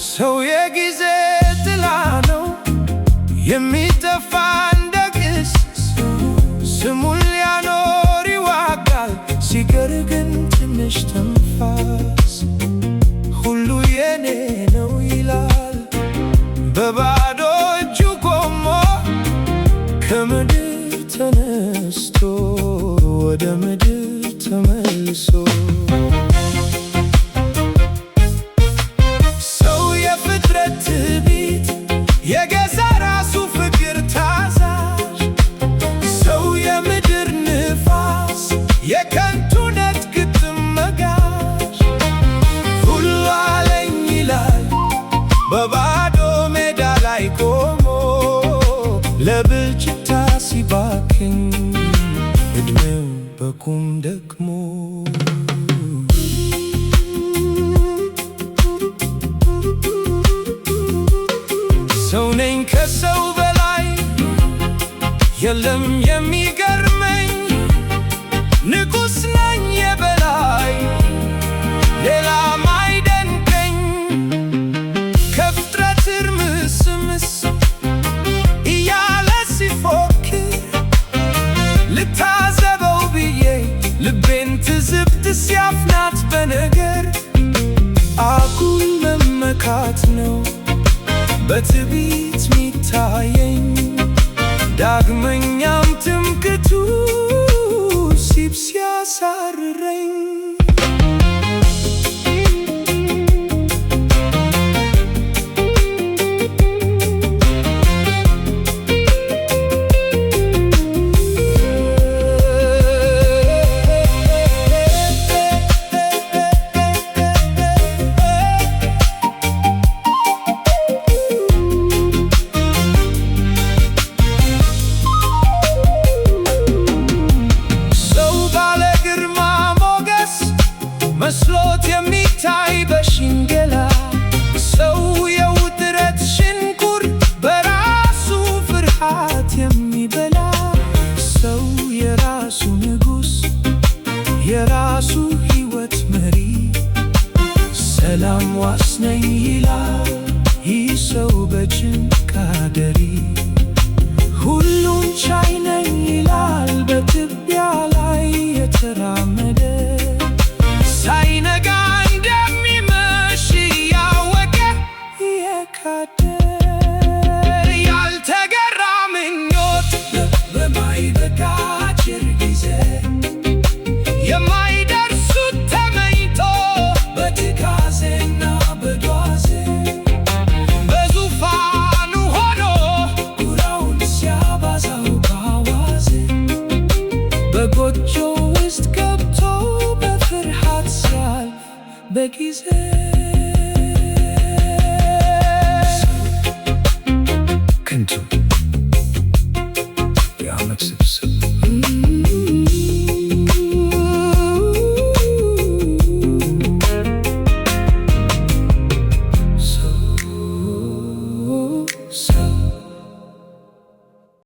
ሰው የጊዜ ጥላ ነው የሚጠፋ እንደ ግስ ስሙን ሊያኖር ይዋጋል ሲቀር ግን ትንሽ ተንፋስ ሁሉ የኔ ነው ይላል በባዶ እጁ ቆሞ ከምድር ተነስቶ ወደ ምድር ተመልሶ የገዛ ራሱ ፍቅር ታዛዥ ሰው የምድር ንፋስ የከንቱነት ግጥም መጋዥ ሁሉ አለኝ ይላል በባዶ ሜዳ ላይ ቆሞ ለብልጭታ ሲባክን እድሜው በቁም ደክሞ ሰው ነኝ ከሰው በላይ የለም የሚገርመኝ ንጉሥ ነኝ የበላይ ሌላ ማይደንቀኝ ከፍጥረት እርምስምስ እያለ ሲፎክር ልታዘበው ብዬ ልቤን ትዝብት ሲያፍናት በነገር አጉል መመካት ነው በትዕቢት ሚታየኝ ዳግመኛም ትምክህቱ ሲያሳርረኝ መስሎት የሚታይ በሽንገላ ሰው የውጥረት ሽንኩር በራሱ ፍርሃት የሚበላ ሰው የራሱ ንጉሥ የራሱ ሕይወት መሪ ሰላም ዋስ ነኝ ይላል ይህ ሰው በጭንቅ አዳሪ ሁሉን ቻይ ነኝ ይላል በትቢያ ላይ የተራመደ ሳይነጋ እንደሚመሽ ያወቀ የካደ ያልተገራ ምኞት በማይበቃ አጭር ጊዜ የማይደርሱት ተመኝቶ በትካዜና በዷዜ በዙፋኑ ሆኖ ጉራውን ሲያባዛው በአዋዜ በጎጆ ውስጥ ገብቶ በፍርሃት ሲያልፍ በጊዜ ከንቱ